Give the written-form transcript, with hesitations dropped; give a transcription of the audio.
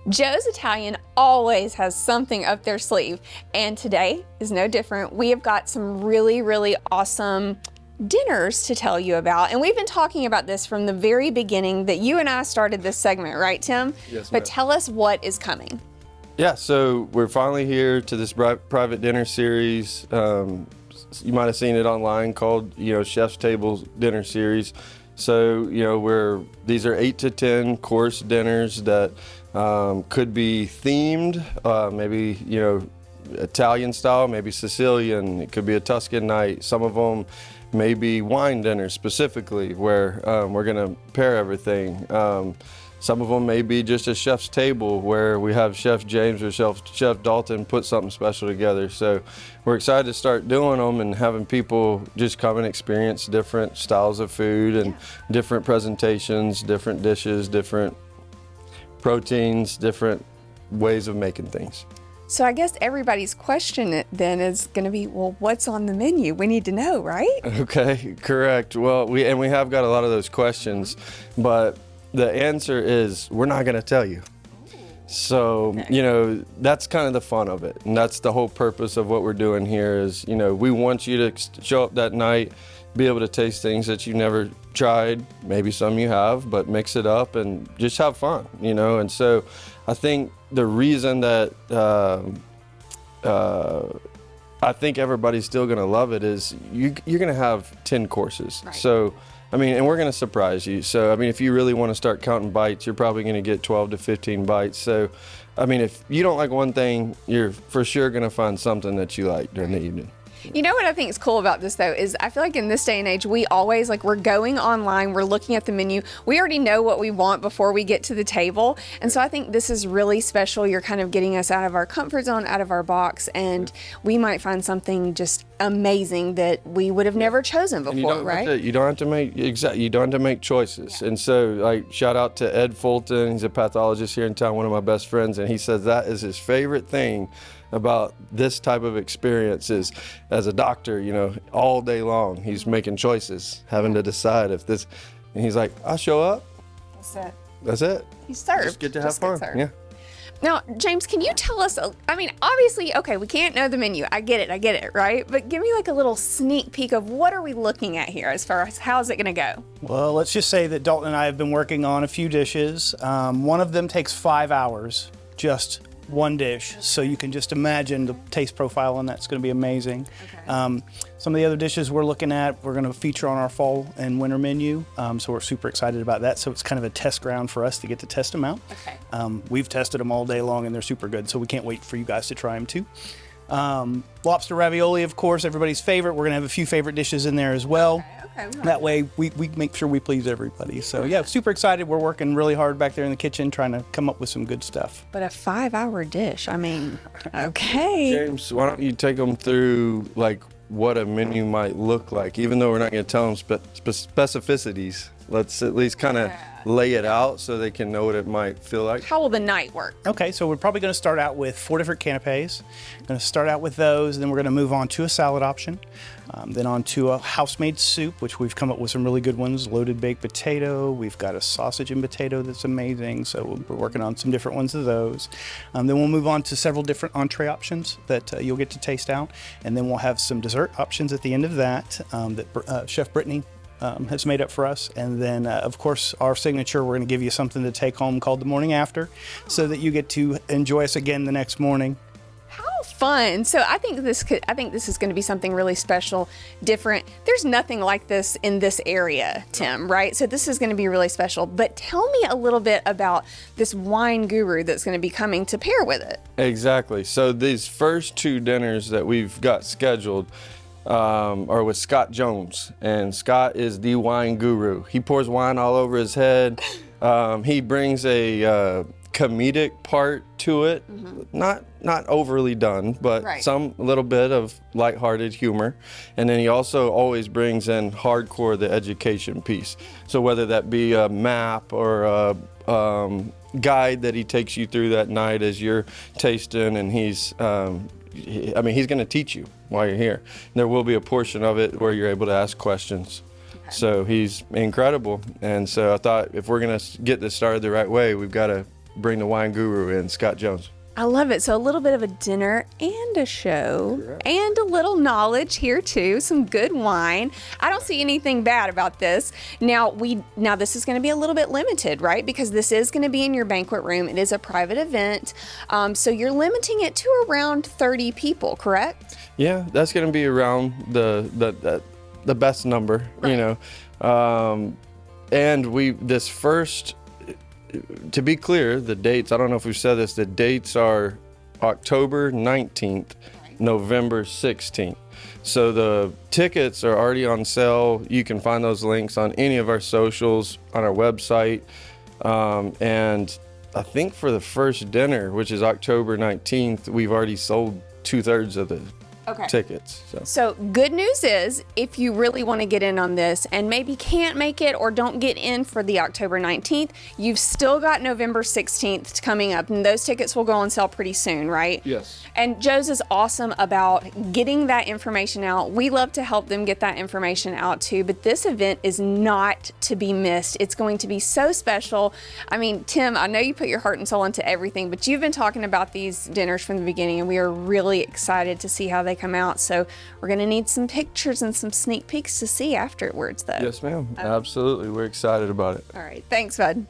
Joe's Italian always has something up their sleeve, and today is no different. We have got some really, really awesome dinners to tell you about, and we've been talking about this from the very beginning that you and I started this segment, right, Tim? Yes, But ma'am. tell us what is coming. Yeah, so we're finally here to this private dinner series. You might have seen it online called, Chef's Table Dinner Series. So, these are 8 to 10 course dinners that could be themed, maybe, Italian style, maybe Sicilian. It could be a Tuscan night. Some of them may be wine dinners specifically, where we're going to pair everything. Some of them may be just a chef's table where we have Chef James or Chef Dalton put something special together. So we're excited to start doing them and having people just come and experience different styles of food and different presentations, different dishes, different proteins, different ways of making things. So I guess everybody's question then is going to be, well, what's on the menu? We need to know, right? Okay, correct. Well, we have got a lot of those questions, but the answer is we're not going to tell you. So, that's kind of the fun of it. And that's the whole purpose of what we're doing here is, we want you to show up that night, be able to taste things that you never tried. Maybe some you have, but mix it up and just have fun, And so I think the reason that I think everybody's still going to love it is you're going to have 10 courses. Right. So, and we're going to surprise you. So, if you really want to start counting bites, you're probably going to get 12 to 15 bites. So, if you don't like one thing, you're for sure going to find something that you like during the evening. You know what I think is cool about this though is I feel like in this day and age we always we're going online, we're looking at the menu, we already know what we want before we get to the table, and so I think this is really special. You're kind of getting us out of our comfort zone, out of our box, and we might find something just amazing that we would have never chosen before, right? You don't have to make choices. And so shout out to Ed Fulton, he's a pathologist here in town, one of my best friends, and he says that is his favorite thing about this type of experience is as a doctor, all day long he's making choices, having to decide if this, and he's like, I'll show up. That's it. He's served. Just get to have fun. Yeah. Now, James, can you tell us, obviously, okay, we can't know the menu. I get it, right? But give me a little sneak peek of what are we looking at here as far as how is it going to go? Well, let's just say that Dalton and I have been working on a few dishes. One of them takes 5 hours, just one dish. So you can just imagine the taste profile on that's going to be amazing. Okay. Some of the other dishes we're looking at, we're going to feature on our fall and winter menu. So we're super excited about that. So it's kind of a test ground for us to get to test them out. Okay. We've tested them all day long and they're super good. So we can't wait for you guys to try them too. Lobster ravioli, of course, everybody's favorite. We're going to have a few favorite dishes in there as well. Okay. That way we make sure we please everybody. So yeah, super excited. We're working really hard back there in the kitchen trying to come up with some good stuff. But a 5-hour dish, okay. James, why don't you take them through what a menu might look like, even though we're not going to tell them specificities. Let's at least kind of lay it out so they can know what it might feel like. How will the night work? Okay, so we're probably going to start out with 4 different canapes. Going to start out with those, and then we're going to move on to a salad option, then on to a house-made soup, which we've come up with some really good ones, loaded baked potato. We've got a sausage and potato that's amazing, so we're working on some different ones of those. Then we'll move on to several different entree options that you'll get to taste out, and then we'll have some dessert options at the end of that that Chef Brittany has made up for us. And then, of course, our signature, we're going to give you something to take home called the morning after so that you get to enjoy us again the next morning. How fun. So I think this is going to be something really special, different. There's nothing like this in this area, Tim, right? So this is going to be really special. But tell me a little bit about this wine guru that's going to be coming to pair with it. Exactly. So these first 2 dinners that we've got scheduled are with Scott Jones, and Scott is the wine guru. He pours wine all over his head. He brings a comedic part to it, not overly done, but some little bit of lighthearted humor. And then he also always brings in hardcore the education piece. So whether that be a map or a guide that he takes you through that night as you're tasting, and he's going to teach you while you're here. There will be a portion of it where you're able to ask questions. Okay. So he's incredible. And so I thought if we're going to get this started the right way, we've got to bring the wine guru in, Scott Jones. I love it. So a little bit of a dinner and a show and a little knowledge here too. Some good wine. I don't see anything bad about this. Now this is going to be a little bit limited, right? Because this is going to be in your banquet room. It is a private event. So you're limiting it to around 30 people, correct? Yeah, that's going to be around the best number, Right. you know. And to be clear, the dates, I don't know if we've said this, the dates are October 19th, November 16th. So the tickets are already on sale. You can find those links on any of our socials, on our website. And I think for the first dinner, which is October 19th, we've already sold 2/3 of the tickets. So good news is, if you really want to get in on this and maybe can't make it or don't get in for the October 19th, you've still got November 16th coming up, and those tickets will go on sale pretty soon, right? Yes. And Joe's is awesome about getting that information out. We love to help them get that information out too, but this event is not to be missed. It's going to be so special. I mean, Tim, I know you put your heart and soul into everything, but you've been talking about these dinners from the beginning, and we are really excited to see how they come out. So we're going to need some pictures and some sneak peeks to see afterwards, though. Yes, ma'am. Absolutely. We're excited about it. All right. Thanks, bud.